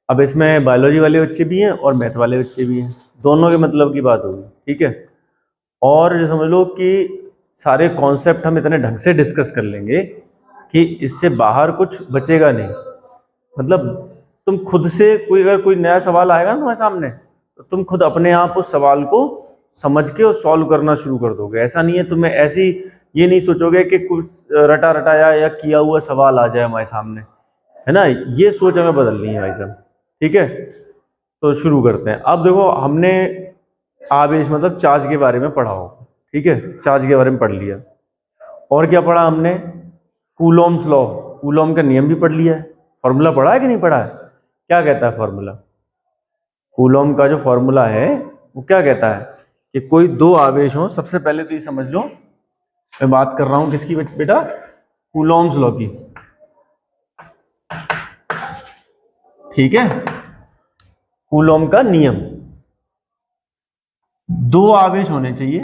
अब इसमें बायोलॉजी वाले बच्चे भी हैं और मैथ वाले बच्चे भी हैं, दोनों के मतलब की बात होगी, ठीक है। और जो समझ लो कि सारे कॉन्सेप्ट हम इतने ढंग से डिस्कस कर लेंगे कि इससे बाहर कुछ बचेगा नहीं। मतलब तुम खुद से अगर कोई नया सवाल आएगा ना तुम्हारे सामने, तो तुम खुद अपने आप उस सवाल को समझ के और सॉल्व करना शुरू कर दोगे। ऐसा नहीं है तुम्हें ऐसी ये नहीं सोचोगे कि कुछ रटा रटाया या किया हुआ सवाल आ जाए हमारे सामने, है ना। ये सोच हमें बदलनी है भाई साहब, ठीक है। तो शुरू करते हैं। अब देखो हमने आवेश मतलब चार्ज के बारे में पढ़ा हो, ठीक है, चार्ज के बारे में पढ़ लिया। और क्या पढ़ा हमने? कूलोम्स लॉ, कूलोम का नियम भी पढ़ लिया है। फॉर्मूला पढ़ा है कि नहीं पढ़ा है? क्या कहता है फॉर्मूला? कूलोम का जो फॉर्मूला है वो क्या कहता है कि कोई दो आवेश हो। सबसे पहले तो ये समझ लो मैं बात कर रहा हूं किसकी बेटा? कूलोम्स लॉ की, ठीक है। कूलोम का नियम, दो आवेश होने चाहिए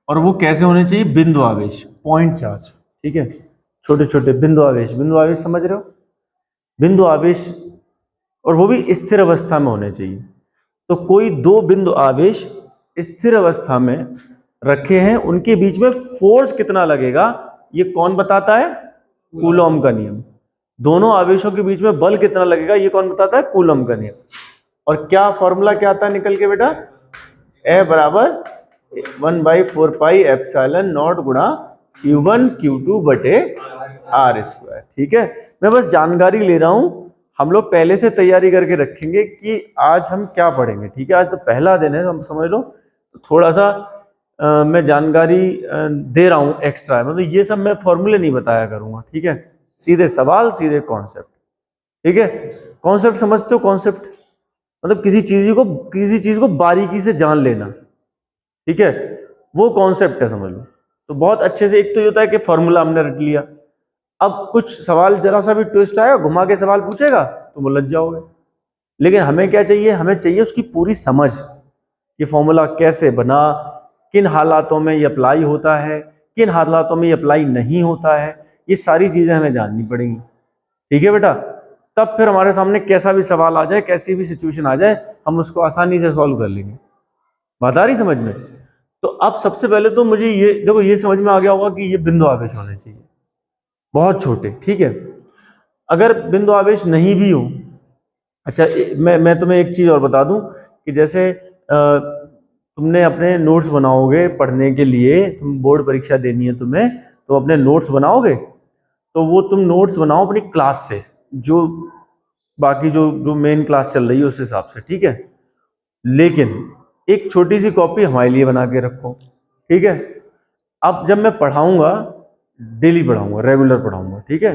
और वो कैसे होने चाहिए? बिंदु आवेश, पॉइंट चार्ज, ठीक है। छोटे छोटे बिंदु आवेश, बिंदु आवेश समझ रहे हो? बिंदु आवेश, और वो भी स्थिर अवस्था में होने चाहिए। तो कोई दो बिंदु आवेश स्थिर अवस्था में रखे हैं, उनके बीच में फोर्स कितना लगेगा ये कौन बताता है? कूलोम का नियम। दोनों आवेशों के बीच में बल कितना लगेगा ये कौन बताता है? कूलोम का नियम। और क्या फॉर्मूला क्या आता है निकल के बेटा? ए बराबर 1/4 पाई एप्सिलॉन नॉट गुणा Q1 Q2 बटे R स्क्वायर, ठीक है। मैं बस जानकारी ले रहा हूं, हम लोग पहले से तैयारी करके रखेंगे कि आज हम क्या पढ़ेंगे, ठीक है। आज तो पहला दिन है, हम समझ लो, तो थोड़ा सा मैं जानकारी दे रहा हूं एक्स्ट्रा, मतलब ये सब मैं फॉर्मूले नहीं बताया करूंगा, ठीक है। सीधे सवाल, सीधे कॉन्सेप्ट, ठीक है। कॉन्सेप्ट समझते हो? कॉन्सेप्ट मतलब किसी चीज को बारीकी से जान लेना, ठीक है, वो कॉन्सेप्ट है, समझ लो। तो बहुत अच्छे से, एक तो ये होता है कि फॉर्मूला हमने रट लिया। अब कुछ सवाल जरा सा भी ट्विस्ट आया, घुमा के सवाल पूछेगा तो वो लग जाओगे। लेकिन हमें क्या चाहिए? हमें चाहिए उसकी पूरी समझ, ये फॉर्मूला कैसे बना, किन हालातों में ये अप्लाई होता है, किन हालातों में ये अप्लाई नहीं होता है, ये सारी चीजें हमें जाननी पड़ेंगी, ठीक है बेटा। तब फिर हमारे सामने कैसा भी सवाल आ जाए, कैसी भी सिचुएशन आ जाए, हम उसको आसानी से सॉल्व कर लेंगे। बात आ रही समझ में? तो अब सबसे पहले तो मुझे ये देखो, ये समझ में आ गया होगा कि ये बिंदु आवेश होने चाहिए, बहुत छोटे, ठीक है। अगर बिंदु आवेश नहीं भी हो, अच्छा मैं तुम्हें एक चीज और बता दूं कि जैसे तुमने अपने नोट्स बनाओगे पढ़ने के लिए, तुम बोर्ड परीक्षा देनी है तुम्हें, तो अपने नोट्स बनाओगे, तो वो तुम नोट्स बनाओ अपनी क्लास से, जो बाकी जो मेन क्लास चल रही है उस हिसाब से, ठीक है। लेकिन एक छोटी सी कॉपी हमारे लिए बना के रखो, ठीक है। अब जब मैं पढ़ाऊंगा, डेली पढ़ाऊंगा, रेगुलर पढ़ाऊंगा, ठीक है।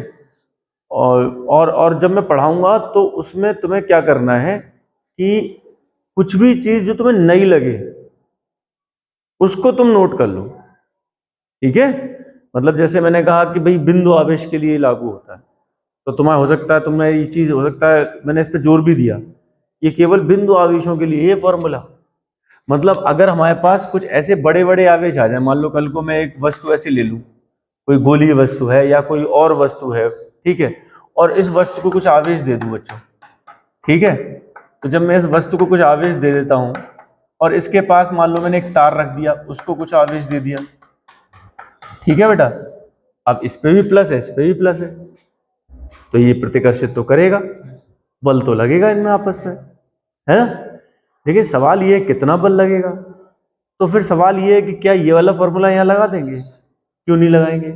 और जब मैं पढ़ाऊंगा तो उसमें तुम्हें क्या करना है कि कुछ भी चीज जो तुम्हें नई लगे उसको तुम नोट कर लो, ठीक है। मतलब जैसे मैंने कहा कि भाई बिंदु आवेश के लिए लागू होता है, तो तुम्हें हो सकता है, तुम्हें ये चीज हो सकता है, मैंने इस पे जोर भी दिया, ये केवल बिंदु आवेशों के लिए ये फॉर्मूला। मतलब अगर हमारे पास कुछ ऐसे बड़े बड़े आवेश आ जाए, मान लो कल को मैं एक वस्तु ऐसी ले लूं, कोई गोलीय वस्तु है या कोई और वस्तु है, ठीक है, और इस वस्तु को कुछ आवेश दे दूं बच्चों, ठीक है। तो जब मैं इस वस्तु को कुछ आवेश दे देता हूं और इसके पास मान लो मैंने एक तार रख दिया, उसको कुछ आवेश दे दिया, ठीक है बेटा। अब इस पे भी प्लस है, इस पे भी प्लस है, तो ये प्रतिकर्षित तो करेगा, बल तो लगेगा इनमें आपस में, है ना। देखिए सवाल ये है कितना बल लगेगा, तो फिर सवाल ये है कि क्या ये वाला फॉर्मूला यहां लगा देंगे? क्यों नहीं लगाएंगे?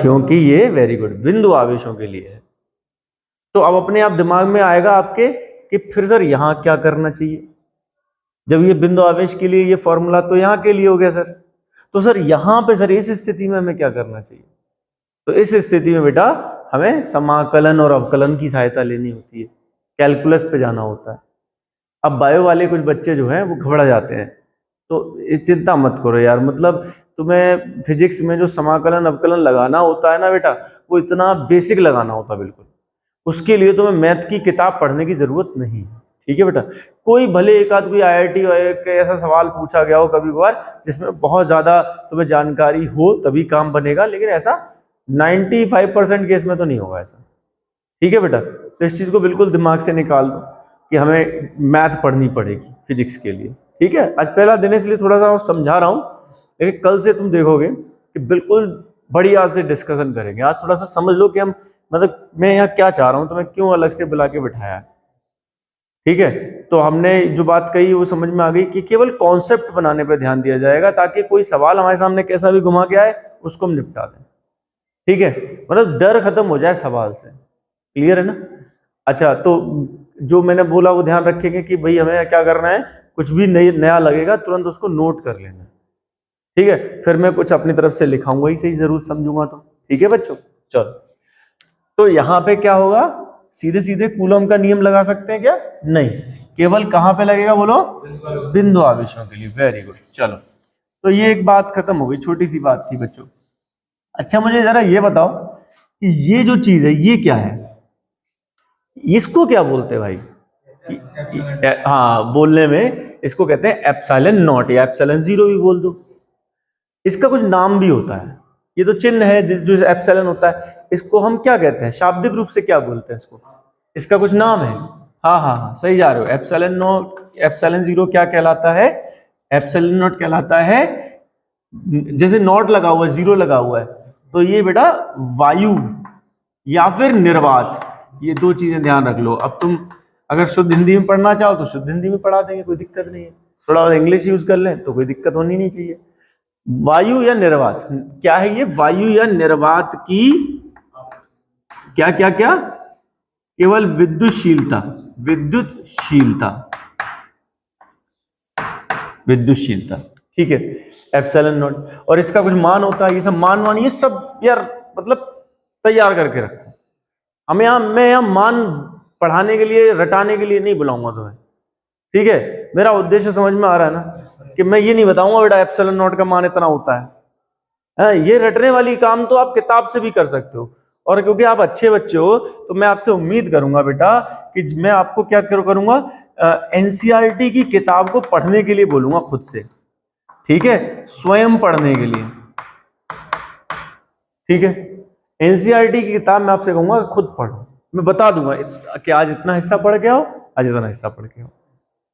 क्योंकि ये वेरी गुड बिंदु आवेशों के लिए है। तो अब अपने आप दिमाग में आएगा आपके कि फिर सर यहां क्या करना चाहिए, जब ये बिंदु आवेश के लिए ये फॉर्मूला तो यहां के लिए हो गया सर, तो सर यहां पे सर इस स्थिति में हमें क्या करना चाहिए? तो इस स्थिति में बेटा हमें समाकलन और अवकलन की सहायता लेनी होती है, कैलकुलस पे जाना होता है। अब बायो वाले कुछ बच्चे जो हैं वो घबरा जाते हैं, तो चिंता मत करो यार, मतलब तुम्हें फिजिक्स में जो समाकलन अवकलन लगाना होता है ना बेटा, वो इतना बेसिक लगाना होता है बिल्कुल, उसके लिए तुम्हें मैथ की किताब पढ़ने की जरूरत नहीं, ठीक है बेटा। कोई भले एक आध कोई IIT का ऐसा सवाल पूछा गया हो कभी कभार जिसमें बहुत ज्यादा तुम्हें जानकारी हो तभी काम बनेगा, लेकिन ऐसा 95% केस में तो नहीं होगा ऐसा, ठीक है बेटा, तो इस चीज को बिल्कुल दिमाग से निकाल दो कि हमें मैथ पढ़नी पड़ेगी फिजिक्स के लिए। ठीक है, आज पहला दिन है इसलिए थोड़ा सा समझा रहा हूँ, लेकिन कल से तुम देखोगे कि बिल्कुल बढ़िया से डिस्कशन करेंगे। आज थोड़ा सा समझ लो कि हम मतलब मैं यहाँ क्या चाह रहा हूँ, तुम्हें क्यों अलग से बुला के बिठाया है। ठीक है, तो हमने जो बात कही वो समझ में आ गई कि केवल कॉन्सेप्ट बनाने पे ध्यान दिया जाएगा, ताकि कोई सवाल हमारे सामने कैसा भी घुमा के आए उसको हम निपटा दें। ठीक है, मतलब डर खत्म हो जाए सवाल से। क्लियर है ना? अच्छा, तो जो मैंने बोला वो ध्यान रखेंगे कि भाई हमें क्या करना है, कुछ भी नया लगेगा तुरंत उसको नोट कर लेना। ठीक है, फिर मैं कुछ अपनी तरफ से लिखाऊंगा ही सही, जरूर समझूंगा तो। ठीक है बच्चों, चलो, तो यहां पे क्या होगा, सीधे सीधे कूलम का नियम लगा सकते हैं क्या? नहीं, केवल कहां पे लगेगा बोलो? बिंदु आवेशों के लिए। वेरी गुड, चलो, तो ये एक बात खत्म हो गई, छोटी सी बात थी बच्चों। अच्छा, मुझे जरा ये बताओ कि ये जो चीज है ये क्या है, इसको क्या बोलते हैं भाई? हाँ, बोलने में इसको कहते हैं एप्सिलॉन नॉट या एप्सिलॉन जीरो भी बोल दो। इसका कुछ नाम भी होता है, ये तो चिन्ह है जो एप्सिलॉन होता है, इसको हम क्या कहते हैं शाब्दिक रूप से, क्या बोलते हैं इसको? इसका कुछ नाम है? हाँ हाँ हाँ, सही जा रहे हो। एप्सिलॉन नॉट, एप्सिलॉन जीरो क्या कहलाता है? एप्सिलॉन नॉट कहलाता है, जैसे नॉट लगा हुआ है, जीरो लगा हुआ है, तो ये बेटा वायु या फिर निर्वात, ये दो चीजें ध्यान रख लो। अब तुम अगर शुद्ध हिंदी में पढ़ना चाहो तो शुद्ध हिंदी में पढ़ा देंगे, कोई दिक्कत नहीं है। थोड़ा और इंग्लिश यूज कर लें तो कोई दिक्कत होनी नहीं चाहिए। वायु या निर्वात, क्या है ये? वायु या निर्वात की क्या क्या क्या? केवल विद्युतशीलता, विद्युतशीलता, विद्युतशीलता। ठीक है, एप्सिलॉन नॉट, और इसका कुछ मान होता है, ये सब मान ये सब यार मतलब तैयार करके रखो। मैं यहाँ मान पढ़ाने के लिए, रटाने के लिए नहीं बुलाऊंगा तुम्हें। ठीक है, मेरा उद्देश्य समझ में आ रहा है ना, कि मैं ये नहीं बताऊंगा बेटा एप्सिलॉन नॉट का मान इतना होता है। ये रटने वाली काम तो आप किताब से भी कर सकते हो, और क्योंकि आप अच्छे बच्चे हो तो मैं आपसे उम्मीद करूंगा बेटा कि मैं आपको क्या करूंगा, एनसीईआरटी की किताब को पढ़ने के लिए बोलूंगा खुद से। ठीक है, स्वयं पढ़ने के लिए। ठीक है, एनसीईआरटी की किताब मैं आपसे कहूंगा खुद पढ़ो, मैं बता दूंगा कि आज इतना हिस्सा पढ़ के आओ, आज इतना हिस्सा पढ़ के आओ।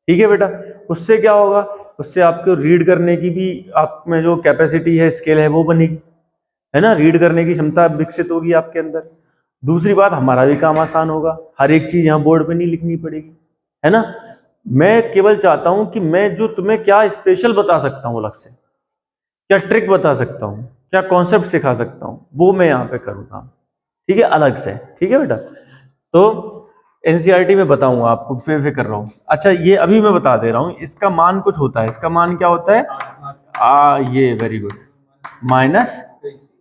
ठीक है बेटा, उससे क्या होगा, उससे आपको रीड करने की भी आप में जो कैपेसिटी है, स्किल है, वो बनेगी, है ना? रीड करने की क्षमता विकसित होगी आपके अंदर। दूसरी बात, हमारा भी काम आसान होगा, हर एक चीज यहाँ बोर्ड पे नहीं लिखनी पड़ेगी, है ना? मैं केवल चाहता हूं कि मैं जो तुम्हें क्या स्पेशल बता सकता हूँ अलग से, क्या ट्रिक बता सकता हूँ, क्या कॉन्सेप्ट सिखा सकता हूँ, वो मैं यहाँ पे करूँगा। ठीक है, अलग से। ठीक है बेटा, तो एनसीईआरटी में बताऊंगा आपको, बेफिक्र रहो। अच्छा, ये अभी मैं बता दे रहा हूँ, इसका मान कुछ होता है। इसका मान क्या होता है? ये वेरी गुड, माइनस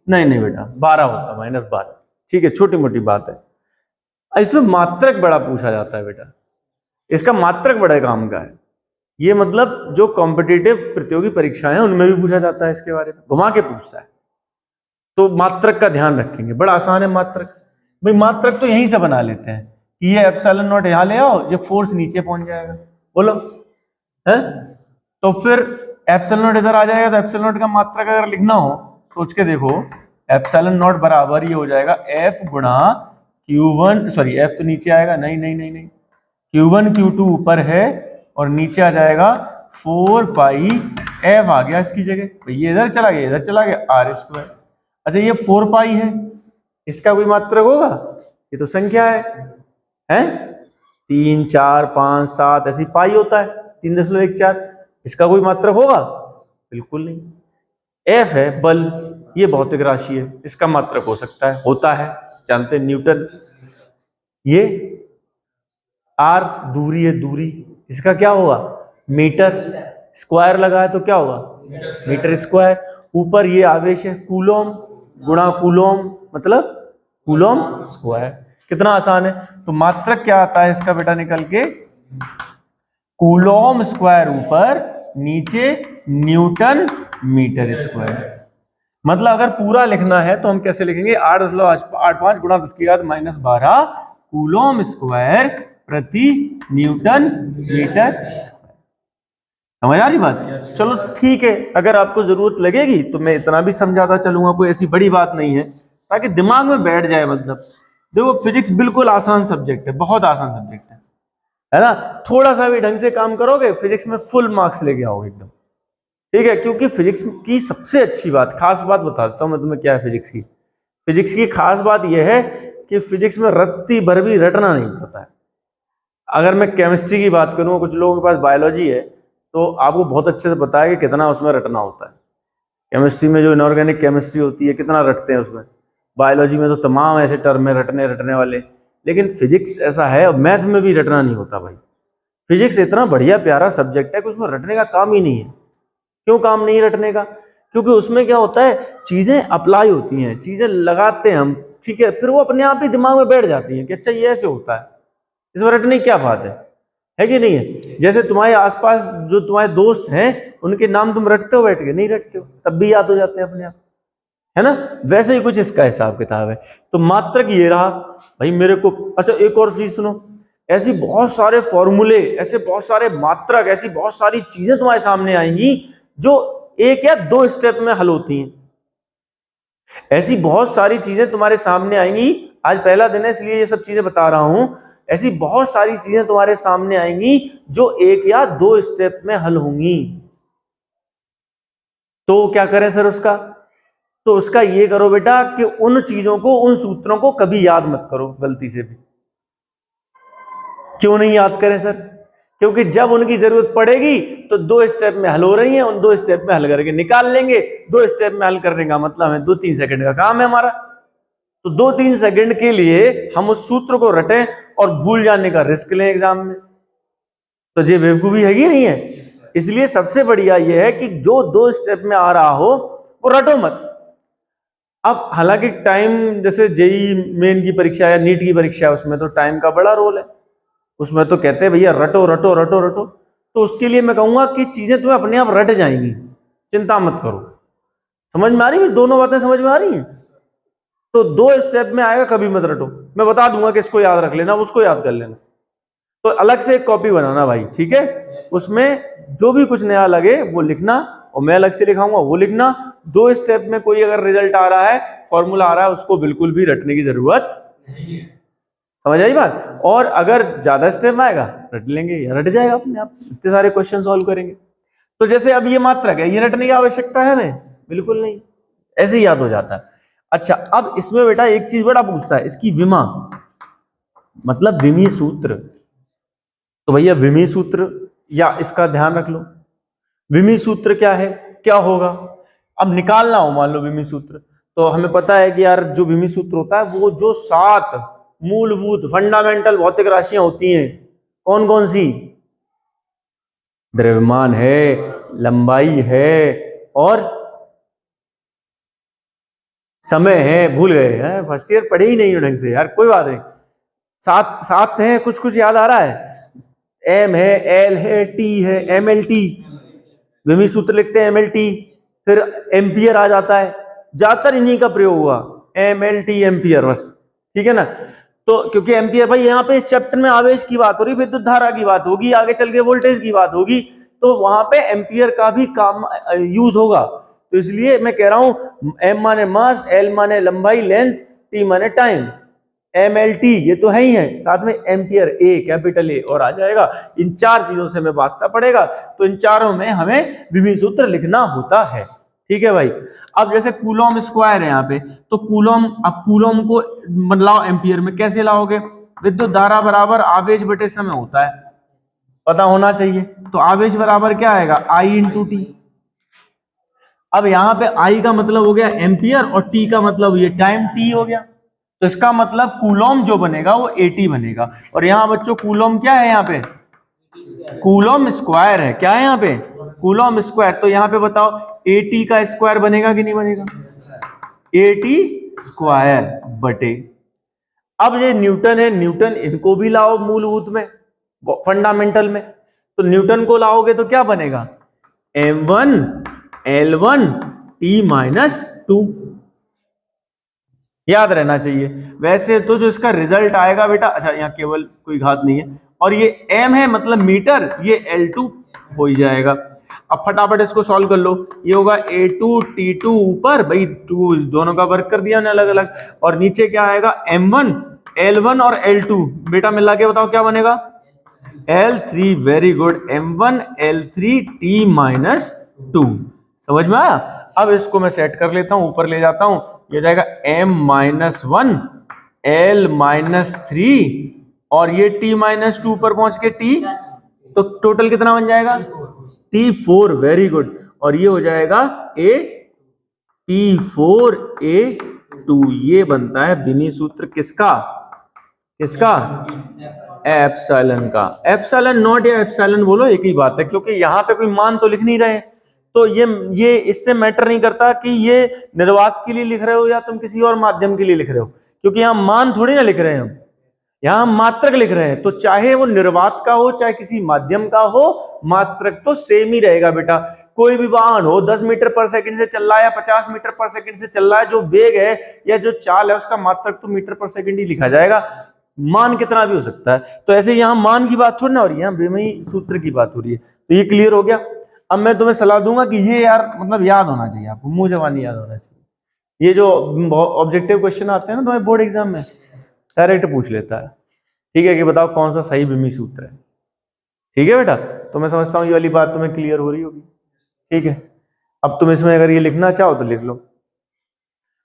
नहीं बेटा 12 होता है, -12। ठीक है, छोटी मोटी बात है। इसमें मात्रक बड़ा पूछा जाता है बेटा, इसका मात्रक बड़े काम का है। ये मतलब जो कॉम्पिटिटिव प्रतियोगी परीक्षाएं हैं उनमें भी पूछा जाता है, इसके बारे में घुमा के पूछता है। तो मात्रक का ध्यान रखेंगे, बड़ा आसान है मात्रक। भाई मात्रक तो यहीं से बना लेते हैं कि ये एप्सिलॉन नॉट यहाँ ले आओ, ये फोर्स नीचे पहुंच जाएगा, बोलो है? तो फिर एप्सिलॉन नॉट इधर आ जाएगा, तो एप्सिलॉन नॉट का मात्रक अगर लिखना हो, सोच के देखो, एप्सिलॉन नॉट बराबर ये हो जाएगा F गुणा Q1, सॉरी F तो नीचे आएगा, नहीं, Q1 Q2 ऊपर है और नीचे आ जाएगा 4 पाई F आ गया इसकी जगह। ये इधर चला गया, इधर चला गया, R स्क्वायर। अच्छा, ये 4 पाई है, इसका कोई मात्रक होगा? ये तो संख्या है 3 4 5 7 ऐसी पाई होता है 3.14, इसका कोई मात्रक होगा? बिल्कुल नहीं। F है बल, ये भौतिक राशि है, इसका मात्रक हो सकता है, होता है, जानते हैं, न्यूटन। ये R दूरी है, दूरी, इसका क्या होगा? मीटर। स्क्वायर लगा है तो क्या होगा? Meter square. ऊपर ये आवेश है, कूलोम गुणा कूलोम, मतलब कूलोम स्क्वायर। कितना आसान है। तो मात्रक क्या आता है इसका बेटा निकल के? कूलोम स्क्वायर ऊपर, नीचे न्यूटन मीटर स्क्वायर। मतलब अगर पूरा लिखना है तो हम कैसे लिखेंगे? 8.85 गुणा 10⁻12 कूलोम स्क्वायर प्रति न्यूटन मीटर स्क्वायर। समझ आ रही बात? चलो ठीक है, अगर आपको जरूरत लगेगी तो मैं इतना भी समझाता चलूंगा, कोई ऐसी बड़ी बात नहीं है, ताकि दिमाग में बैठ जाए। मतलब देखो फिजिक्स बिल्कुल आसान सब्जेक्ट है, बहुत आसान सब्जेक्ट है ना। थोड़ा सा भी ढंग से काम करोगे फिजिक्स में फुल मार्क्स लेके आओगे एकदम, ठीक है। क्योंकि फिजिक्स की सबसे अच्छी बात, खास बात बता देता हूं मैं तुम्हें क्या है फिजिक्स की। फिजिक्स की खास बात यह है कि फिजिक्स में रत्ती भर भी रटना नहीं पड़ता है। अगर मैं केमिस्ट्री की बात करूं, कुछ लोगों के पास बायोलॉजी है तो आपको बहुत अच्छे से पता है कि कितना उसमें रटना होता है। केमिस्ट्री में जो इनऑर्गेनिक केमिस्ट्री होती है कितना रटते हैं उसमें, बायोलॉजी में तो तमाम ऐसे टर्म है रटने वाले। लेकिन फिजिक्स ऐसा है, और मैथ में भी रटना नहीं होता भाई। फिजिक्स इतना बढ़िया प्यारा सब्जेक्ट है कि उसमें रटने का काम ही नहीं है। क्यों काम नहीं रटने का? क्योंकि उसमें क्या होता है, चीजें अप्लाई होती हैं, चीजें लगाते हैं हम, ठीक है, फिर वो अपने आप ही दिमाग में बैठ जाती हैं कि अच्छा ये ऐसे होता है। इसमें रटने की क्या बात है कि नहीं है? जैसे तुम्हारे आसपास जो तुम्हारे दोस्त हैं उनके नाम तुम रटते हो बैठ के? नहीं रटते हो, तब भी याद हो जाते हैं अपने आप, है ना। वैसे ही कुछ इसका हिसाब किताब है। तो मात्रक ये रहा भाई मेरे को। अच्छा एक और चीज सुनो, ऐसी बहुत सारे फॉर्मूले, ऐसे बहुत सारे मात्रक, ऐसी बहुत सारी चीजें तुम्हारे सामने आएंगी जो एक या दो स्टेप में हल होती हैं। ऐसी बहुत सारी चीजें तुम्हारे सामने आएंगी, आज पहला दिन है इसलिए ये सब चीजें बता रहा हूं। ऐसी बहुत सारी चीजें तुम्हारे सामने आएंगी जो एक या दो स्टेप में हल होंगी। तो क्या करें सर उसका? तो उसका ये करो बेटा कि उन चीजों को, उन सूत्रों को कभी याद मत करो गलती से भी। क्यों नहीं याद करें सर? क्योंकि जब उनकी जरूरत पड़ेगी तो दो स्टेप में हल हो रही है, उन दो स्टेप में हल करके निकाल लेंगे। दो स्टेप में हल करने का मतलब है 2-3 सेकंड का काम है हमारा। तो 2-3 सेकंड के लिए हम उस सूत्र को रटें और भूल जाने का रिस्क लें एग्जाम में, तो ये बेवकूफी है कि नहीं है? इसलिए सबसे बढ़िया यह है कि जो दो स्टेप में आ रहा हो वो रटो मत। अब हालांकि टाइम, जैसे जेई मेन की परीक्षा या नीट की परीक्षा है, उसमें तो टाइम का बड़ा रोल है। उसमें तो कहते हैं भैया रटो रटो रटो रटो। तो उसके लिए मैं कहूंगा कि चीजें तुम्हें अपने आप रट जाएंगी, चिंता मत करो। समझ में आ रही है? दोनों बातें समझ में आ रही हैं? तो दो स्टेप में आएगा, कभी मत रटो। मैं बता दूंगा कि इसको याद रख लेना, उसको याद कर लेना। तो अलग से एक कॉपी बनाना भाई, ठीक है। उसमें जो भी कुछ नया लगे वो लिखना, और मैं अलग से लिखाऊंगा वो लिखना। दो स्टेप में कोई अगर रिजल्ट आ रहा है, फॉर्मूला आ रहा है, उसको बिल्कुल भी रटने की जरूरत नहीं है। समझ आई बात? और अगर ज्यादा स्टेप आएगा रट लेंगे, या रट जाएगा अपने आप, इतने सारे क्वेश्चन सॉल्व करेंगे। तो जैसे अब ये मात्रक है, ये रटने की आवश्यकता है हमें? बिल्कुल नहीं, ऐसे ही याद हो जाता है। अच्छा अब इसमें बेटा एक चीज बड़ा पूछता है, इसकी विमा, मतलब विमी सूत्र। तो भैया विमी सूत्र, या इसका ध्यान रख लो, विमी सूत्र क्या है, क्या होगा। अब निकालना हो मान लो विमी सूत्र, तो हमें पता है कि यार जो विमी सूत्र होता है वो जो 7 मूलभूत फंडामेंटल भौतिक राशियां होती हैं, कौन कौन सी? द्रव्यमान है, लंबाई है, और समय है। भूल गए हैं, फर्स्ट ईयर पढ़े ही नहीं हो ढंग से यार, कोई बात नहीं। 7 है, कुछ कुछ याद आ रहा है। एम है, एल है, टी है, MLT, विमी सूत्र लिखते हैं MLT, फिर एम्पियर आ जाता है। ज्यादातर इन्हीं का प्रयोग हुआ, MLT एम्पियर, बस, ठीक है ना। तो क्योंकि एम्पियर भाई यहाँ पे इस चैप्टर में आवेश की बात हो रही, विद्युत धारा की बात होगी, आगे चल के वोल्टेज की बात होगी, तो वहां पे एम्पियर का भी काम यूज होगा। तो इसलिए मैं कह रहा हूं M माने मास, L माने लंबाई लेंथ, T माने टाइम, MLT ये तो है ही है, साथ में एम्पियर, A कैपिटल A और आ जाएगा। इन 4 चीजों से हमें वास्ता पड़ेगा, तो इन चारों में हमें विमी सूत्र लिखना होता है, ठीक है भाई। अब जैसे कूलॉम स्क्वायर है यहाँ पे, तो कूलॉम, अब कूलॉम को लाओ एम्पियर में, कैसे लाओगे? विद्युत धारा बराबर आवेश बटे समय होता है, पता होना चाहिए। तो आवेश बराबर क्या आएगा? I × T। अब यहाँ पे I का मतलब हो गया एम्पियर और T का मतलब ये टाइम T हो गया। तो इसका मतलब कूलॉम जो बनेगा वो AT बनेगा। और यहाँ बच्चों कूलॉम क्या है? यहाँ पे कूलॉम स्क्वायर है। क्या है यहाँ पे? Coulomb square. तो यहाँ पे बताओ AT का स्क्वायर बनेगा कि नहीं बनेगा? AT स्क्वायर बटे, अब ये न्यूटन है, न्यूटन इनको भी लाओ मूलभूत में, फंडामेंटल में। तो न्यूटन को लाओगे तो क्या बनेगा? M1 L1 T-2, याद रहना चाहिए। वैसे तो जो इसका रिजल्ट आएगा बेटा, अच्छा यहाँ केवल कोई घात नहीं है, और ये M है मतलब मीटर, ये L2 हो ही जाएगा। अब फटाफट इसको सॉल्व कर लो, ये होगा A2 T2 ऊपर भाई 2 दोनों का वर्क कर दिया ना अलग अलग, और नीचे क्या आएगा? M1 L1 और L2 बेटा मिला के बताओ क्या बनेगा, L3, very good, M1 L3 T minus 2। समझ में आया? अब इसको मैं सेट कर लेता हूं, ऊपर ले जाता हूं, ये हो जाएगा M माइनस 1 L माइनस 3 और ये T माइनस 2 पर पहुंच के T, तो टोटल कितना बन जाएगा, T4, वेरी गुड। और ये हो जाएगा A T4A2। ये बनता है विमी सूत्र किसका, किसका, एप्सिलॉन का। एप्सिलॉन नॉट या एप्सिलॉन बोलो एक ही बात है, क्योंकि यहाँ पे कोई मान तो लिख नहीं रहे, तो ये इससे मैटर नहीं करता कि ये निर्वात के लिए लिख रहे हो या तुम किसी और माध्यम के लिए लिख रहे हो, क्योंकि यहाँ मान थोड़ी ना लिख रहे हैं हम, यहाँ मात्रक लिख रहे हैं। तो चाहे वो निर्वात का हो चाहे किसी माध्यम का हो, मात्रक तो सेम ही रहेगा बेटा। कोई भी वाहन हो 10 मीटर पर सेकंड से चल रहा है या 50 मीटर पर सेकंड से चल रहा है, जो वेग है या जो चाल है उसका मात्रक तो मीटर पर सेकंड ही लिखा जाएगा, मान कितना भी हो सकता है। तो ऐसे यहाँ मान की बात थोड़ी ना हो रही है, यहाँ विमी सूत्र की बात हो रही है। तो ये क्लियर हो गया। अब मैं तुम्हें सलाह दूंगा कि ये यार मतलब याद होना चाहिए आपको, मुंह जबानी याद होना चाहिए। ये जो ऑब्जेक्टिव क्वेश्चन आते हैं ना तुम्हारे बोर्ड एग्जाम में, डायरेक्ट पूछ लेता है, ठीक है, कि बताओ कौन सा सही विमी सूत्र है। ठीक है बेटा, तो मैं समझता हूँ ये वाली बात तुम्हें क्लियर हो रही होगी। ठीक है, अब तुम इसमें अगर ये लिखना चाहो तो लिख लो,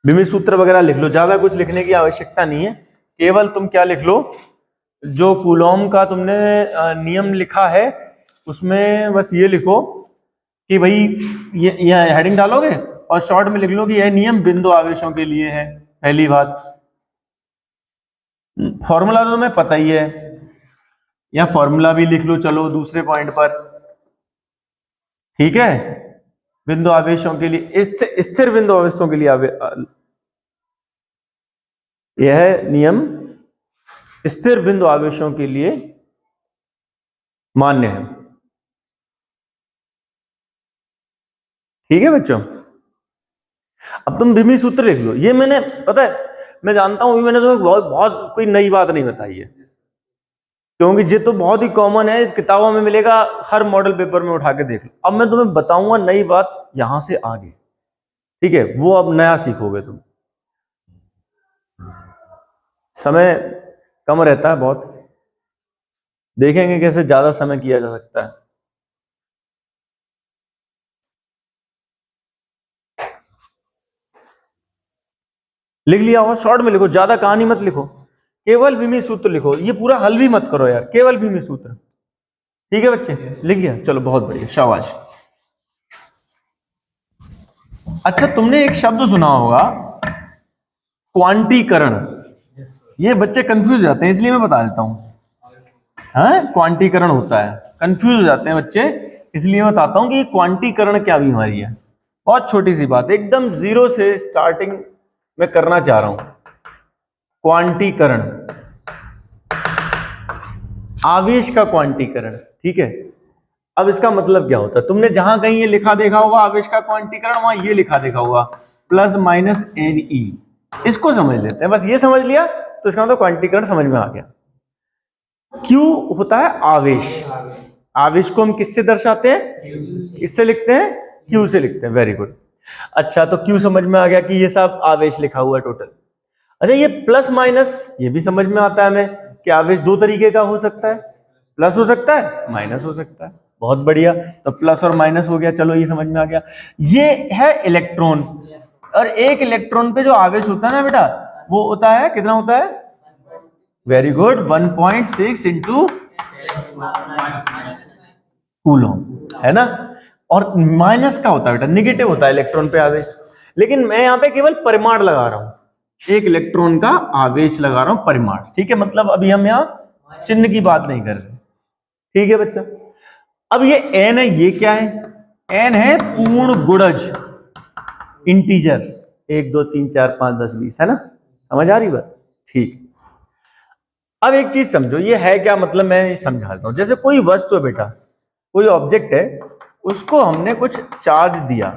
विमी सूत्र वगैरह लिख लो, ज्यादा कुछ लिखने की आवश्यकता नहीं है। केवल तुम क्या लिख लो, जो कूलॉम का तुमने नियम लिखा है उसमें बस ये लिखो कि भाई ये हेडिंग डालोगे और शॉर्ट में लिख लो कि यह नियम बिंदु आवेशों के लिए है। पहली बात, फॉर्मूला तो तुम्हें पता ही है, या फॉर्मूला भी लिख लो चलो दूसरे पॉइंट पर। ठीक है, बिंदु आवेशों के लिए, स्थिर बिंदु आवेशों के लिए यह नियम स्थिर बिंदु आवेशों के लिए मान्य है। ठीक है बच्चों, अब तुम विमी सूत्र लिख लो। ये मैंने, पता है, मैं जानता हूं मैंने तुम्हें बहुत कोई नई बात नहीं बताई है, क्योंकि ये तो बहुत ही कॉमन है, किताबों में मिलेगा, हर मॉडल पेपर में उठा के देख लो। अब मैं तुम्हें बताऊंगा नई बात यहां से आगे। ठीक है, वो अब नया सीखोगे तुम। समय कम रहता है बहुत, देखेंगे कैसे ज्यादा समय किया जा सकता है। लिख लिया होगा, शॉर्ट में लिखो, ज्यादा कहानी मत लिखो, केवल विमी सूत्र लिखो। ये पूरा हल भी मत करो यार, केवल विमी सूत्र। ठीक है बच्चे, लिख लिया, चलो बहुत बढ़िया, शाबाश। अच्छा, तुमने एक शब्द सुना होगा क्वांटीकरण। ये बच्चे कंफ्यूज हो जाते हैं, इसलिए मैं बता देता हूं। हाँ, क्वांटीकरण होता है, कंफ्यूज हो जाते हैं बच्चे, इसलिए मैं बताता हूं कि क्वांटीकरण क्या बीमारी है। बहुत छोटी सी बात, एकदम जीरो से स्टार्टिंग मैं करना चाह रहा हूं। क्वांटीकरण, आवेश का क्वांटीकरण। ठीक है, अब इसका मतलब क्या होता है, तुमने जहां कहीं ये लिखा देखा होगा आवेश का क्वांटीकरण, वहां ये लिखा देखा होगा प्लस माइनस NE। इसको समझ लेते हैं, बस ये समझ लिया तो इसका मतलब क्वांटीकरण समझ में आ गया। क्यू होता है आवेश, आवेश को हम किससे दर्शाते हैं, किससे लिखते हैं, क्यू से लिखते हैं। Very good. अच्छा, तो क्यू समझ में आ गया कि ये सब आवेश लिखा हुआ है टोटल। अच्छा, ये प्लस माइनस, ये भी समझ में आता है हमें कि आवेश दो तरीके का हो सकता है, प्लस हो सकता है, माइनस हो सकता है। बहुत बढ़िया, तो प्लस और माइनस हो गया, चलो ये समझ में आ गया। ये है इलेक्ट्रॉन, और एक इलेक्ट्रॉन पे जो आवेश होता है ना बेटा, वो होता है, कितना होता है, वेरी गुड, 1.6 इंटू कूलॉम, है ना। और माइनस का होता है बेटा, निगेटिव होता है इलेक्ट्रॉन पे आवेश। लेकिन मैं यहाँ पे केवल परिमाण लगा रहा हूं, एक इलेक्ट्रॉन का आवेश लगा रहा हूं, परिमाण। ठीक है, मतलब अभी हम यहाँ चिन्ह की बात नहीं कर रहे। ठीक है बच्चा, अब ये n है, ये क्या है, n है पूर्ण गुणज, इंटीजर, 1 2 3 4 5 10 20, है ना। समझ आ रही बात? ठीक। अब एक चीज समझो, ये है क्या, मतलब मैं समझाता हूं। जैसे कोई वस्तु है बेटा, कोई ऑब्जेक्ट है, उसको हमने कुछ चार्ज दिया।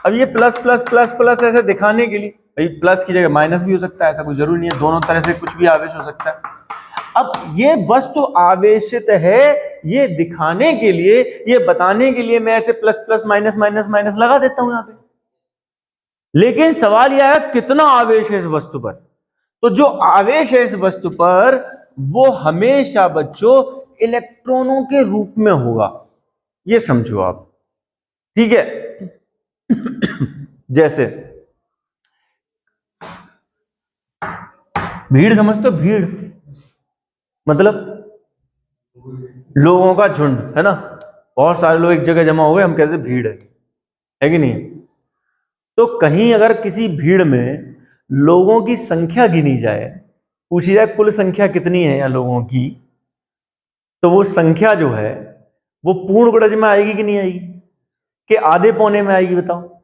अब ये प्लस प्लस प्लस प्लस ऐसे दिखाने के लिए, भाई प्लस की जगह माइनस भी हो सकता है, ऐसा कोई जरूरी नहीं है, दोनों तरह से कुछ भी आवेश हो सकता है। अब ये वस्तु आवेशित है, ये दिखाने के लिए, ये बताने के लिए मैं ऐसे plus plus minus minus minus लगा देता हूं यहां पे। लेकिन सवाल यह है कितना आवेश है इस वस्तु पर। तो जो आवेश है इस वस्तु पर वो हमेशा बच्चों इलेक्ट्रॉनों के रूप में होगा, ये समझो आप, ठीक है। जैसे भीड़ समझते हो, भीड़ मतलब लोगों का झुंड, है ना, बहुत सारे लोग एक जगह जमा हो गए, हम कहते हैं भीड़ है कि नहीं। तो कहीं अगर किसी भीड़ में लोगों की संख्या गिनी जाए, पूछी जाए कुल संख्या कितनी है या लोगों की, तो वो संख्या जो है वो पूर्ण गुणज में आएगी कि नहीं आएगी, कि आधे पौने में आएगी, बताओ।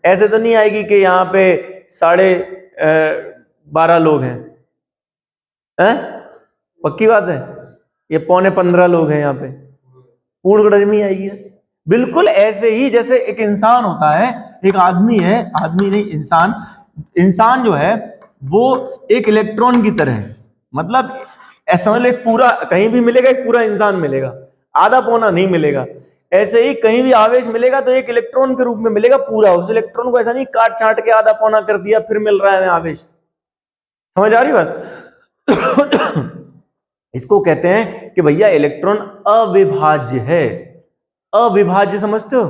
ऐसे तो नहीं आएगी कि यहाँ पे 12.5 लोग हैं, पक्की बात है, ये 15.25 लोग हैं, यहाँ पे पूर्ण गुणज में ही आएगी। बिल्कुल ऐसे ही जैसे एक इंसान होता है, एक आदमी है, आदमी नहीं इंसान, इंसान जो है वो एक इलेक्ट्रॉन की तरह है, मतलब ऐसा मतलब एक पूरा कहीं भी मिलेगा, एक पूरा इंसान मिलेगा, आधा पौना नहीं मिलेगा। ऐसे ही कहीं भी आवेश मिलेगा तो एक इलेक्ट्रॉन के रूप में मिलेगा पूरा, उस इलेक्ट्रॉन को ऐसा नहीं काट छाट के आधा पौना कर दिया फिर मिल रहा है आवेश। समझ आ रही बात? इसको कहते हैं कि भैया इलेक्ट्रॉन अविभाज्य है। अविभाज्य समझते हो,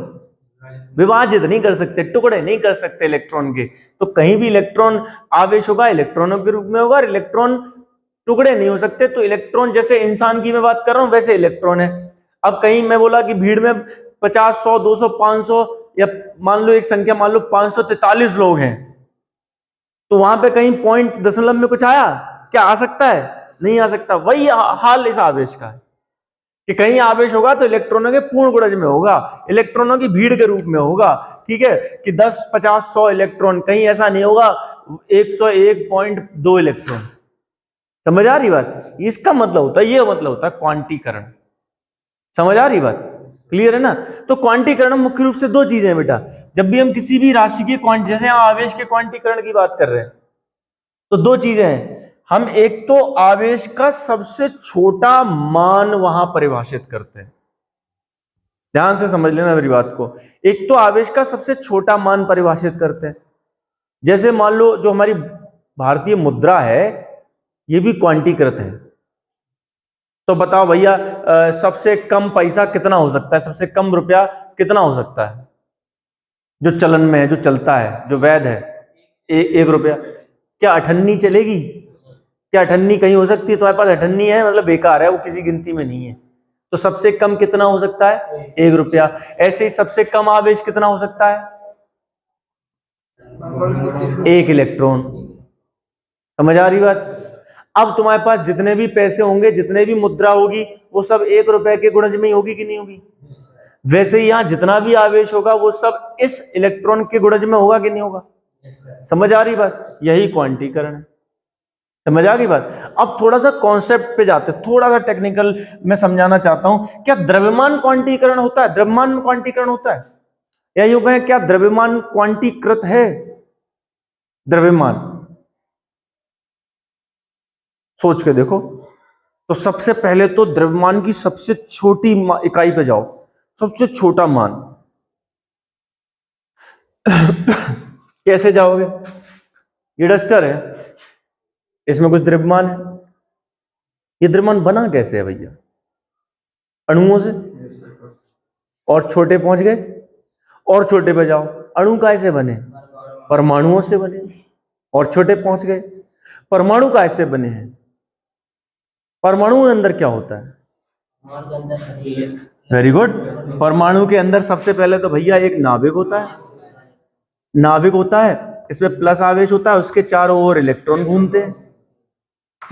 विभाजित नहीं कर सकते, टुकड़े नहीं कर सकते इलेक्ट्रॉन के। तो कहीं भी इलेक्ट्रॉन आवेश होगा इलेक्ट्रॉनों के रूप में होगा, और इलेक्ट्रॉन टुकड़े नहीं हो सकते। तो इलेक्ट्रॉन जैसे इंसान की मैं बात कर रहा हूं वैसे इलेक्ट्रॉन है। अब कहीं मैं बोला कि भीड़ में 50, 100, 200, 500 या मान लो एक संख्या मान लो 543 लोग हैं, तो वहां पे कहीं पॉइंट दशमलव में कुछ आया क्या? आ सकता है? नहीं आ सकता। वही हाल इस आवेश का है कि कहीं आवेश होगा तो इलेक्ट्रॉनों के पूर्ण गुणज में होगा, इलेक्ट्रॉनों की भीड़ के रूप में होगा, ठीक है, कि 10, 50, 100 इलेक्ट्रॉन, कहीं ऐसा नहीं होगा 101.2 इलेक्ट्रॉन। समझ आ रही बात? इसका मतलब होता है, ये मतलब होता है क्वांटीकरण। समझ आ रही बात? क्लियर है ना? तो क्वांटीकरण मुख्य रूप से दो चीजें हैं बेटा। जब भी हम किसी भी राशि के जैसे यहाँ आवेश के क्वांटीकरण की बात कर रहे हैं तो दो चीजें हैं। हम एक तो आवेश का सबसे छोटा मान वहां परिभाषित करते हैं, ध्यान से समझ लेना मेरी बात को। एक तो आवेश का सबसे छोटा मान परिभाषित करते हैं। जैसे मान लो जो हमारी भारतीय मुद्रा है ये भी क्वांटीकृत है, तो बताओ भैया सबसे कम पैसा कितना हो सकता है, सबसे कम रुपया कितना हो सकता है जो चलन में है, जो चलता है, जो वैध है? 1 रुपया। क्या अठन्नी चलेगी? क्या अठन्नी कहीं हो सकती है? तुम्हारे पास अठन्नी है मतलब बेकार है, वो किसी गिनती में नहीं है। तो सबसे कम कितना हो सकता है? 1 रुपया। ऐसे ही सबसे कम आवेश कितना हो सकता है? 1 इलेक्ट्रॉन। समझ आ रही बात? अब तुम्हारे पास जितने भी पैसे होंगे, जितने भी मुद्रा होगी, वो सब 1 रुपए के गुणज में ही होगी कि नहीं होगी? वैसे ही यहां जितना भी आवेश होगा वो सब इस इलेक्ट्रॉन के गुणज में होगा कि नहीं होगा? समझ आ रही बात? यही क्वांटीकरण है। समझ आ गई बात? अब थोड़ा सा कॉन्सेप्ट पे जाते, थोड़ा सा टेक्निकल मैं समझाना चाहता हूं। क्या द्रव्यमान क्वांटीकरण होता है? द्रव्यमान में क्वांटीकरण होता है या यूं कहें क्या द्रव्यमान क्वांटीकृत है? द्रव्यमान सोच के देखो। तो सबसे पहले तो द्रव्यमान की सबसे छोटी इकाई पे जाओ, सबसे छोटा मान। कैसे जाओगे? ये डस्टर है, इसमें कुछ द्रव्यमान है। ये द्रव्यमान बना कैसे है भैया? अणुओं से। और छोटे पहुंच गए, और छोटे पे जाओ, अणु कैसे बने? परमाणुओं से बने। और छोटे पहुंच गए, परमाणु कैसे बने हैं? परमाणु के अंदर क्या होता है? Very good. परमाणु के अंदर सबसे पहले तो भैया एक नाभिक होता है। नाभिक होता है, इसमें प्लस आवेश होता है, उसके चारों ओर इलेक्ट्रॉन घूमते हैं।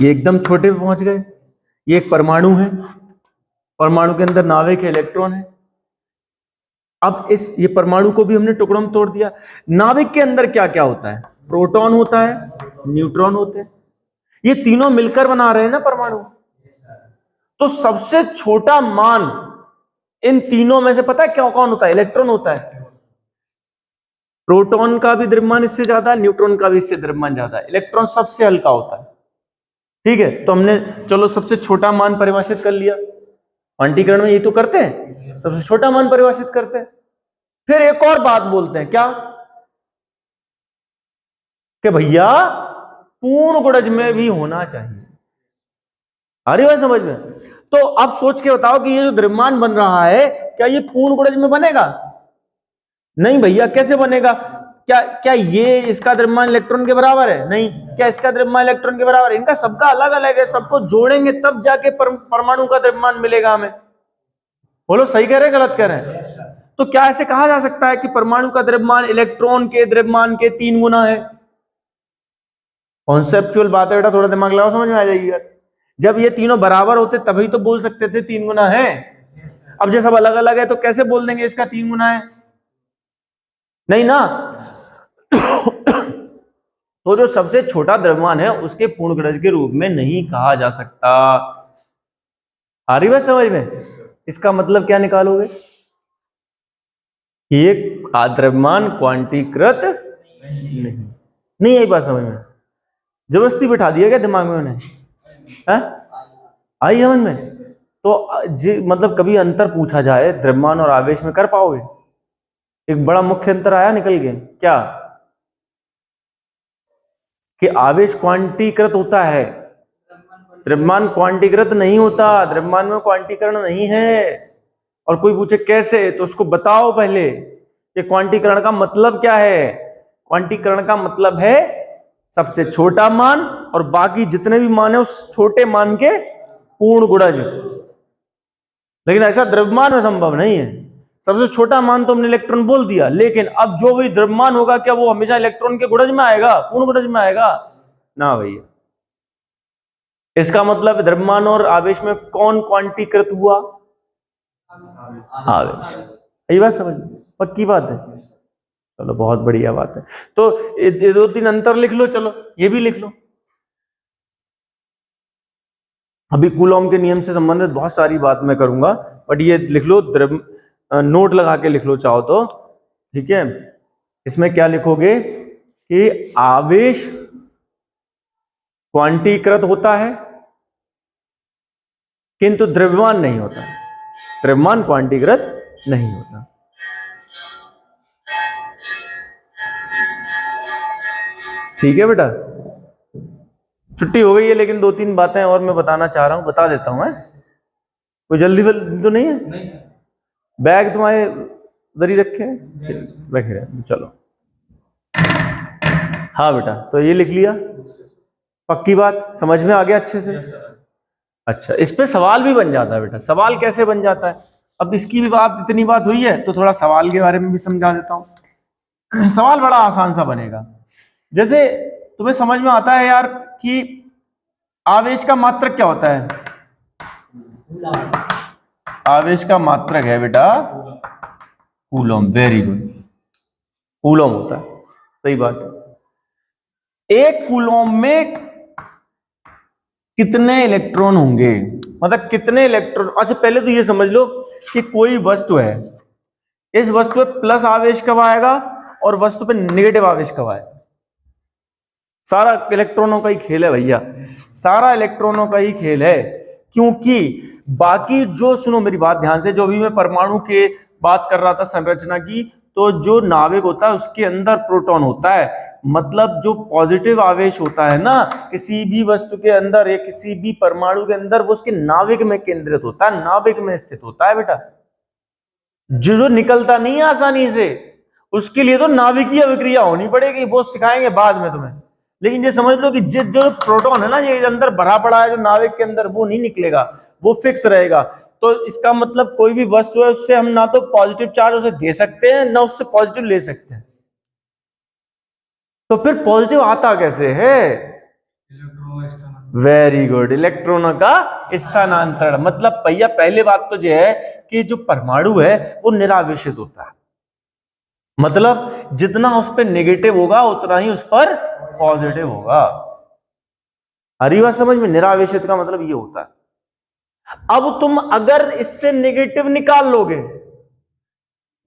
ये एकदम छोटे पे पहुंच गए। ये एक परमाणु है, परमाणु के अंदर नाभिक है, इलेक्ट्रॉन है। अब ये परमाणु को भी हमने टुकड़ों में तोड़ दिया। नाभिक के अंदर क्या क्या होता है? प्रोटॉन होता है, न्यूट्रॉन होते हैं। ये तीनों मिलकर बना रहे हैं ना परमाणु। तो सबसे छोटा मान इन तीनों में से पता है क्या कौन होता है? इलेक्ट्रॉन होता है। प्रोटॉन का भी द्रव्यमान इससे ज्यादा है, न्यूट्रॉन का भी इससे द्रव्यमान ज्यादा है, इलेक्ट्रॉन सबसे हल्का होता है। ठीक है, तो हमने चलो सबसे छोटा मान परिभाषित कर लिया। क्वांटीकरण में ये तो करते हैं, सबसे छोटा मान परिभाषित करते हैं। फिर एक और बात बोलते हैं, क्या कि भैया पूर्ण गुणज में भी होना चाहिए। आ रही बात समझ में? तो अब सोच के बताओ कि ये जो द्रव्यमान बन रहा है क्या ये पूर्ण गुणज में बनेगा? नहीं भैया, कैसे बनेगा? क्या क्या ये इसका द्रव्यमान इलेक्ट्रॉन के बराबर है? नहीं। क्या इसका द्रव्यमान इलेक्ट्रॉन के बराबर है? इनका सबका अलग अलग है, सबको जोड़ेंगे तब जाके परमाणु का द्रव्यमान मिलेगा हमें। बोलो सही कह रहे हैं गलत कह रहे हैं? तो क्या ऐसे कहा जा सकता है कि परमाणु का द्रव्यमान इलेक्ट्रॉन के द्रव्यमान के 3 गुना है? कॉन्सेप्चुअल बात है बेटा, थोड़ा दिमाग लगाओ, समझ में आ जाएगी यार। जब ये तीनों बराबर होते तभी तो बोल सकते थे 3 गुना है। अब जब सब अलग अलग है तो कैसे बोल देंगे इसका 3 गुना है? नहीं ना। तो जो सबसे छोटा द्रव्यमान है उसके पूर्ण गुणज के रूप में नहीं कहा जा सकता। आ रही बात समझ में? इसका मतलब क्या निकालोगे? ये द्रव्यमान क्वांटीकृत नहीं आई बात समझ में? जबरदस्ती बिठा दिया क्या दिमाग में उन्हें? आई समझ में? तो मतलब कभी अंतर पूछा जाए द्रव्यमान और आवेश में, कर पाओगे? एक बड़ा मुख्य अंतर आया निकल के, क्या? कि आवेश क्वांटीकृत होता है, द्रव्यमान क्वांटीकृत नहीं होता। द्रव्यमान में क्वांटीकरण नहीं है। और कोई पूछे कैसे, तो उसको बताओ पहले कि क्वांटीकरण का मतलब क्या है। क्वांटीकरण का मतलब है सबसे छोटा मान और बाकी जितने भी मान है उस छोटे मान के पूर्ण गुणज। लेकिन ऐसा द्रव्यमान में संभव नहीं है। सबसे छोटा मान तो हमने इलेक्ट्रॉन बोल दिया, लेकिन अब जो भी द्रव्यमान होगा क्या वो हमेशा इलेक्ट्रॉन के गुणज में आएगा, पूर्ण गुणज में आएगा? ना भैया। इसका मतलब द्रव्यमान और आवेश में कौन क्वांटीकृत हुआ? आवेश। यही बात समझ, पक्की बात है। चलो बहुत बढ़िया बात है। तो ये 2-3 अंतर लिख लो, चलो ये भी लिख लो। अभी कूलॉम के नियम से संबंधित बहुत सारी बात मैं करूंगा, बट ये लिख लो, नोट लगा के लिख लो चाहो तो, ठीक है। इसमें क्या लिखोगे कि आवेश क्वांटीकृत होता है किंतु द्रव्यमान नहीं होता। द्रव्यमान क्वांटीकृत नहीं होता। ठीक है बेटा, छुट्टी हो गई है, लेकिन 2-3 बातें और मैं बताना चाह रहा हूं, बता देता हूं। कोई जल्दी तो नहीं है? नहीं। बैग तुम्हारे उधर ही रखे हैं? चलो हाँ बेटा, तो ये लिख लिया, पक्की बात, समझ में आ गया अच्छे से? अच्छा, इस पे सवाल भी बन जाता है बेटा। सवाल कैसे बन जाता है? अब इसकी भी बात, इतनी बात हुई है तो थोड़ा सवाल के बारे में भी समझा देता हूं। सवाल बड़ा आसान सा बनेगा। जैसे तुम्हें समझ में आता है यार कि आवेश का मात्रक क्या होता है? आवेश का मात्रक है बेटा कूलॉम। वेरी गुड, कूलॉम होता है, सही बात है। एक कूलॉम में कितने इलेक्ट्रॉन होंगे, मतलब कितने इलेक्ट्रॉन। अच्छा पहले तो ये समझ लो कि कोई वस्तु है, इस वस्तु पे प्लस आवेश कब आएगा और वस्तु पे नेगेटिव आवेश कब आएगा। सारा इलेक्ट्रॉनों का ही खेल है भैया, सारा इलेक्ट्रॉनों का ही खेल है। क्योंकि बाकी जो, सुनो मेरी बात ध्यान से, जो भी मैं परमाणु के बात कर रहा था संरचना की, तो जो नाभिक होता है उसके अंदर प्रोटॉन होता है। मतलब जो पॉजिटिव आवेश होता है ना किसी भी वस्तु के अंदर या किसी भी परमाणु के अंदर, वो उसके नाभिक में केंद्रित होता है, नाभिक में स्थित होता है बेटा। जो निकलता नहीं है आसानी से, उसके लिए तो नाभिकीय अभिक्रिया होनी पड़ेगी, वो सिखाएंगे बाद में तुम्हें। लेकिन ये समझ लो कि जो प्रोटॉन है ना ये अंदर भरा पड़ा है जो नाभिक के अंदर, वो नहीं निकलेगा, वो फिक्स रहेगा। तो इसका मतलब कोई भी वस्तु है उससे हम ना तो पॉजिटिव चार्ज उसे दे सकते हैं ना उससे पॉजिटिव ले सकते हैं। तो फिर पॉजिटिव आता कैसे है? वेरी गुड, इलेक्ट्रॉनों का स्थानांतरण। मतलब भैया पहले बात तो यह है कि जो परमाणु है वो निरावेशित होता है, मतलब जितना उस पर नेगेटिव होगा उतना ही उस पर पॉजिटिव होगा। हरी बात समझ में? निरावेशित का मतलब ये होता है। अब तुम अगर इससे नेगेटिव निकाल लोगे,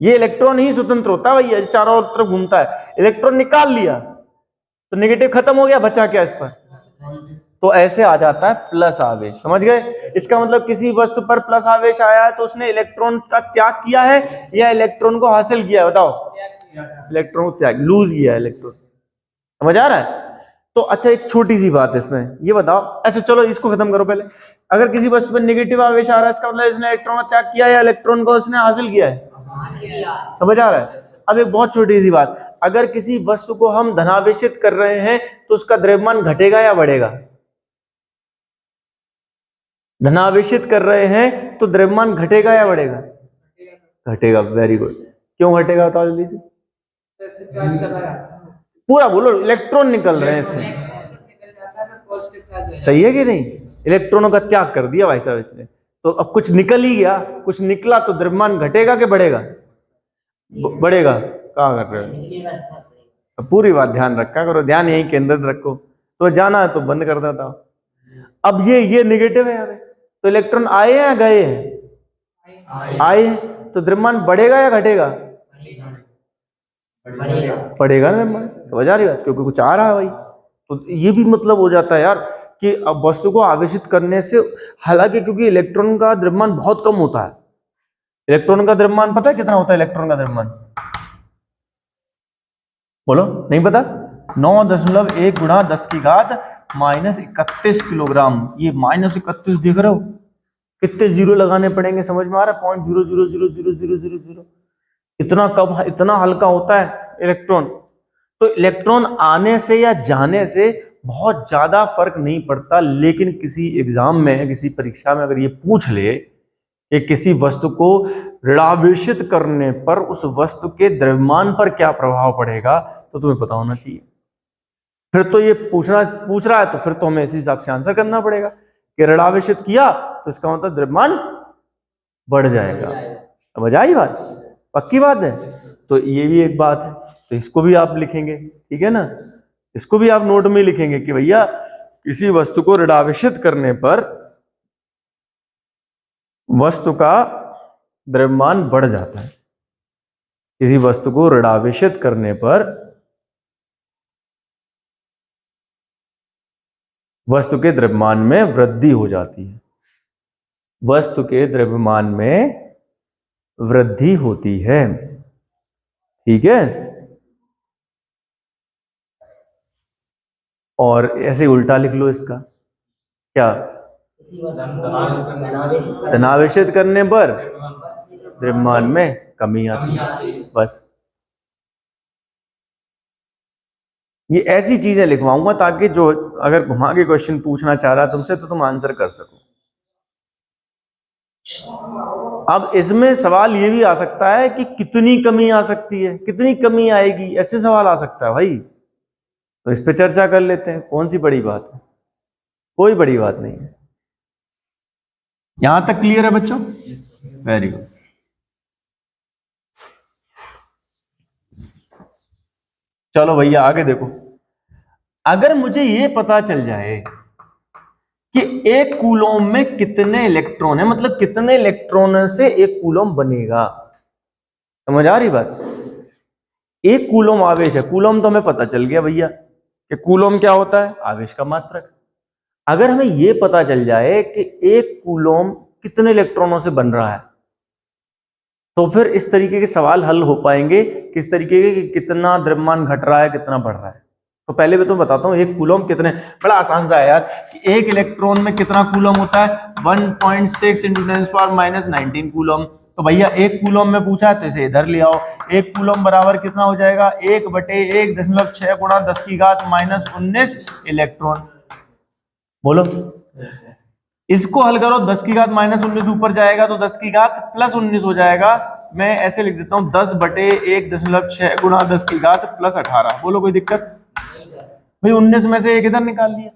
ये इलेक्ट्रॉन ही स्वतंत्र होता है भैया, चारों तरफ घूमता है, इलेक्ट्रॉन निकाल लिया तो नेगेटिव खत्म हो गया, बचा क्या इस पर? तो ऐसे आ जाता है प्लस आवेश। समझ गए? इसका मतलब किसी वस्तु पर प्लस आवेश आया है तो उसने इलेक्ट्रॉन का त्याग किया है या इलेक्ट्रॉन को हासिल किया है? बताओ। इलेक्ट्रॉन को त्याग, लूज किया है इलेक्ट्रॉन। समझ आ रहा है? तो अच्छा एक छोटी सी बात है इसमें, ये बताओ, अच्छा चलो इसको खत्म करो पहले। अगर किसी वस्तु पर नेगेटिव आवेश आ रहा है, इसका मतलब इसने इलेक्ट्रॉन का त्याग किया या इलेक्ट्रॉन को उसने हासिल किया है? समझ आ रहा है? अब एक बहुत छोटी सी बात, अगर किसी वस्तु को हम धनावेशित कर रहे हैं तो उसका द्रव्यमान घटेगा या बढ़ेगा? धनावेशित कर रहे हैं तो द्रव्यमान घटेगा या बढ़ेगा? घटेगा। Very good. क्यों घटेगा बताओ जल्दी से, पूरा बोलो। इलेक्ट्रॉन निकल रहे हैं इससे, सही है कि नहीं? इलेक्ट्रॉनों का त्याग कर दिया भाई साहब इसने, तो अब कुछ निकल ही गया, कुछ निकला तो द्रव्यमान घटेगा कि बढ़ेगा? बढ़ेगा। कहाँ कर रहे हो? पूरी बात ध्यान रखा करो, ध्यान यही केंद्रित रखो। तो जाना है तो बंद कर देता। अब ये नेगेटिव है यहाँ पे, तो इलेक्ट्रॉन आए या गए हैं? आए, तो द्रव्यमान बढ़ेगा या घटेगा? बढ़ेगा ना द्रव्यमान। समझ आ रही बात? क्योंकि कुछ आ रहा है भाई। तो ये भी मतलब हो जाता है यार कि अब वस्तु को आवेशित करने से, हालांकि क्योंकि इलेक्ट्रॉन का द्रव्यमान बहुत कम होता है। इलेक्ट्रॉन का द्रव्यमान पता है कितना होता है? इलेक्ट्रॉन का द्रव्यमान बोलो, नहीं पता? 9.1 गुणा 10 की घात -31 किलोग्राम। ये -31 देख रहे हो? कितने जीरो लगाने पड़ेंगे, समझ में आ रहा है? 0.000000। इतना कम, इतना हल्का होता है इलेक्ट्रॉन। तो इलेक्ट्रॉन आने से या जाने से बहुत ज्यादा फर्क नहीं पड़ता, लेकिन किसी एग्जाम में, किसी परीक्षा में अगर ये पूछ ले कि किसी वस्तु को ऋणावेशित करने पर उस वस्तु के द्रव्यमान पर क्या प्रभाव पड़ेगा, तो तुम्हें पता होना चाहिए। फिर तो ये पूछ रहा है तो फिर तो हमें इसी हिसाब से आंसर करना पड़ेगा कि ऋणावेशित किया तो इसका मतलब द्रव्यमान बढ़ जाएगा। समझ आई बात? पक्की बात है। तो ये भी एक बात है, तो इसको भी आप लिखेंगे, ठीक है ना? इसको भी आप नोट में लिखेंगे कि भैया किसी वस्तु को ऋणावेशित करने पर वस्तु का द्रव्यमान बढ़ जाता है। किसी वस्तु को ऋणावेशित करने पर वस्तु के द्रव्यमान में वृद्धि हो जाती है। वस्तु के द्रव्यमान में वृद्धि होती है, ठीक है? और ऐसे उल्टा लिख लो इसका, क्या? धनावेशित करने पर द्रव्यमान में कमी आती है। बस ये ऐसी चीजें लिखवाऊंगा ताकि जो अगर घुमा के क्वेश्चन पूछना चाह रहा है तुमसे तो तुम आंसर कर सको। अब इसमें सवाल ये भी आ सकता है कि कितनी कमी आ सकती है, कितनी कमी आएगी, ऐसे सवाल आ सकता है भाई। तो इस पे चर्चा कर लेते हैं। कौन सी बड़ी बात है? कोई बड़ी बात नहीं है। यहां तक क्लियर है बच्चों? Very good. चलो भैया आगे देखो। अगर मुझे ये पता चल जाए कि एक कूलम में कितने इलेक्ट्रॉन है, मतलब कितने इलेक्ट्रॉन से एक कूलम बनेगा, समझ आ रही बात? एक कूलम आवेश है, कूलम तो हमें पता चल गया भैया कि कूलम क्या होता है? आवेश का मात्रक। अगर हमें यह पता चल जाए कि एक कूलम कितने इलेक्ट्रॉनों से बन रहा है, तो फिर इस तरीके के सवाल हल हो पाएंगे। किस तरीके के? कि कितना द्रव्यमान घट रहा है, कितना बढ़ रहा है। तो पहले मैं तो बताता हूं एक कूलम कितने, बड़ा आसान सा है यार कि एक इलेक्ट्रॉन में कितना कूलम होता है? 1.6 × 10⁻⁻19 कूलम। तो भैया एक कूलम में पूछा है तो इसे इधर ले आओ। एक कूलम बराबर कितना हो जाएगा? 1/1.6 × 10 की घात -19 इलेक्ट्रॉन। बोलो, इसको हल करो, 10 की घात -19 ऊपर जाएगा तो 10 की घात +19 हो जाएगा। मैं ऐसे लिख देता हूं 10/1.6 × 10 की घात +18। बोलो कोई दिक्कत? भाई 19 में से एक इधर निकाल लिया।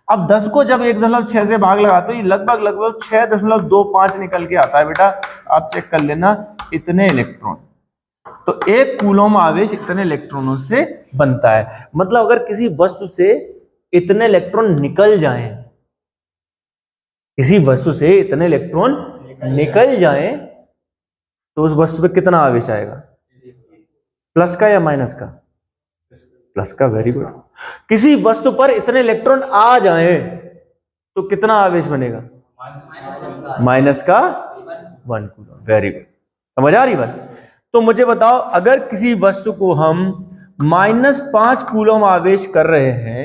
अब 10 को जब 1.6 से भाग लगा तो ये लगभग 6.25 निकल के आता है बेटा। आप चेक कर लेना, इतने इलेक्ट्रॉन। तो एक कूलम आवेश इतने इलेक्ट्रॉनों से बनता है। मतलब अगर किसी वस्तु से इतने इलेक्ट्रॉन निकल जाएं, किसी वस्तु से इतने इलेक्ट्रॉन निकल जाएं, तो उस वस्तु पे कितना आवेश आएगा? प्लस का या माइनस का? प्लस का। Very good. किसी वस्तु पर इतने इलेक्ट्रॉन आ जाएं तो कितना आवेश बनेगा? माइनस का 1 कूलम। Very good. समझ आ रही बात? तो मुझे बताओ, अगर किसी वस्तु को हम -5 कूलम आवेश कर रहे हैं,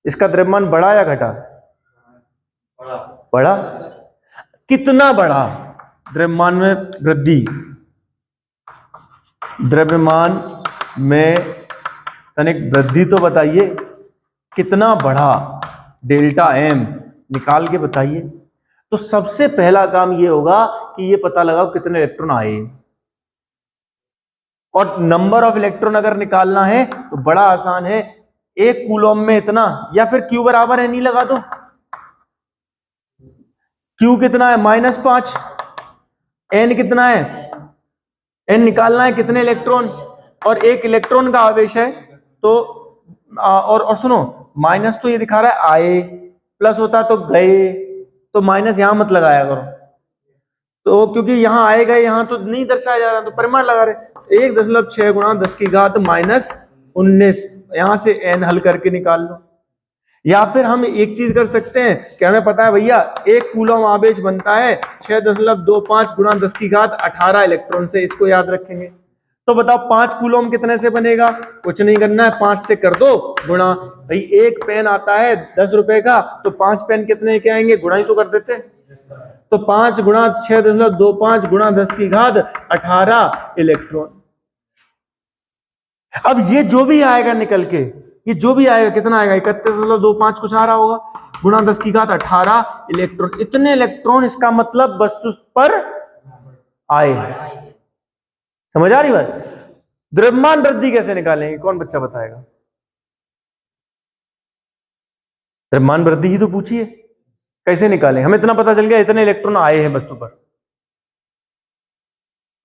इसका द्रव्यमान बढ़ा या घटा? बढ़ा। कितना बढ़ा? द्रव्यमान में वृद्धि, द्रव्यमान में तनिक वृद्धि तो बताइए, कितना बढ़ा? डेल्टा एम निकाल के बताइए। तो सबसे पहला काम ये होगा कि ये पता लगाओ कितने इलेक्ट्रॉन आए, और नंबर ऑफ इलेक्ट्रॉन अगर निकालना है तो बड़ा आसान है, एक कूलम में इतना, या फिर क्यू बराबर एन ही लगा दो। क्यू कितना है? -5। एन कितना है? एन निकालना है कितने इलेक्ट्रॉन, और एक इलेक्ट्रॉन का आवेश है तो और सुनो, माइनस तो ये दिखा रहा है आए, प्लस होता तो गए, तो माइनस यहां मत लगाया करो, तो क्योंकि यहां आए गए यहां तो नहीं दर्शाया जा रहा, तो परिमाण लगा रहे। 1.6 गुणा 10 की घात -19, यहां से एन हल करके निकाल लो। या फिर हम एक चीज कर सकते हैं कि हमें पता है भैया एक कूलम आवेश बनता है 6.25 गुणा 10 की घात 18 इलेक्ट्रॉन से, इसको याद रखेंगे। तो बताओ 5 कूलम कितने से बनेगा? कुछ नहीं करना है, 5 से कर दो गुणा। भाई एक पेन आता है 10 रुपए का, तो 5 पेन कितने के आएंगे? गुणा ही तो कर देते। तो 5 गुणा 6.25 गुणा 10 की घात 18 इलेक्ट्रॉन। अब ये जो भी आएगा निकल के, ये जो भी आएगा कितना आएगा? 31.25 कुछ आ रहा होगा, गुणा 10 की घात 18 इलेक्ट्रॉन। इतने इलेक्ट्रॉन, इसका मतलब वस्तु पर आए। समझ आ रही बात? द्रव्यमान वृद्धि कैसे निकालेंगे? कौन बच्चा बताएगा? द्रव्यमान वृद्धि ही तो पूछिए, कैसे निकालें? हमें इतना पता चल गया इतने इलेक्ट्रॉन आए हैं वस्तु पर,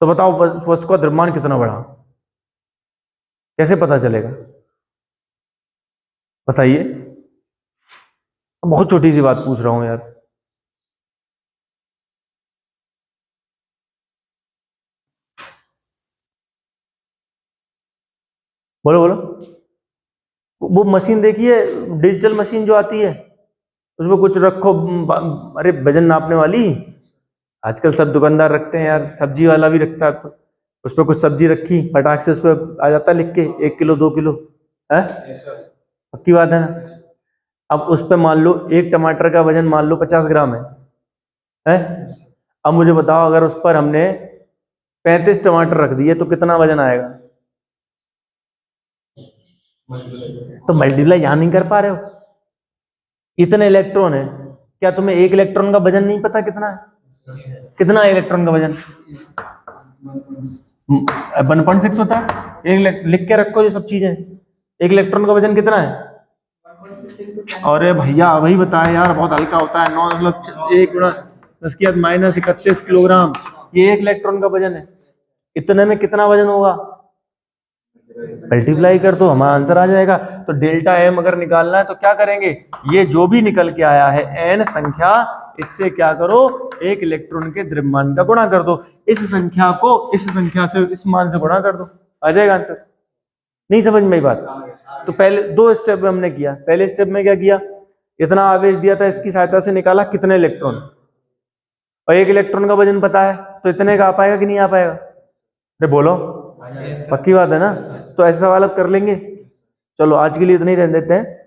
तो बताओ वस्तु का द्रव्यमान कितना बढ़ा, कैसे पता चलेगा? बताइए। बहुत छोटी सी बात पूछ रहा हूं यार। बोलो बोलो। वो मशीन देखिए, डिजिटल मशीन जो आती है, उसमें कुछ रखो, अरे वजन नापने वाली, आजकल सब दुकानदार रखते हैं यार, सब्जी वाला भी रखता है, तो उस पर कुछ सब्जी रखी, फटाक से उस पर आ जाता लिख के 1 किलो 2 किलो है, पक्की बात है ना? अब उस पर मान लो एक टमाटर का वजन मान लो 50 ग्राम है? अब मुझे बताओ अगर उस पर हमने 35 टमाटर रख दिए तो कितना वजन आएगा? तो मल्टीप्लाई यहां नहीं कर पा रहे हो? इतने इलेक्ट्रॉन है, क्या तुम्हें एक इलेक्ट्रॉन का वजन नहीं पता कितना है? कितना है इलेक्ट्रॉन का वजन? 1.6 होता है। एक लिख के रखो ये सब चीजें। एक इलेक्ट्रॉन का वजन कितना है? अरे भैया वही बताया यार, बहुत हल्का होता है, 9.1 गुणा 10 की घात -31 किलोग्राम, ये एक इलेक्ट्रॉन का वजन है। इतने में कितना वजन होगा? मल्टीप्लाई कर दो, हमारा आंसर आ जाएगा। तो डेल्टा एम अगर निकालना है तो क्या करेंगे? ये जो भी निकल के आया है एन संख्या, इससे क्या करो? एक इलेक्ट्रॉन के द्रव्यमान का गुणा कर दो, इस संख्या को इस संख्या से, इस मान से गुणा कर दो, आ जाएगा आंसर। नहीं समझ में बात? तो पहले 2 स्टेप में हमने किया। पहले स्टेप में क्या किया? इतना आवेश दिया था, इसकी सहायता से निकाला कितने इलेक्ट्रॉन, और एक इलेक्ट्रॉन का वजन पता है, तो इतने का आ पाएगा कि नहीं आ पाएगा? अरे बोलो, पक्की बात है ना? तो ऐसे सवाल अब कर लेंगे। चलो आज के लिए इतना ही रहने देते हैं।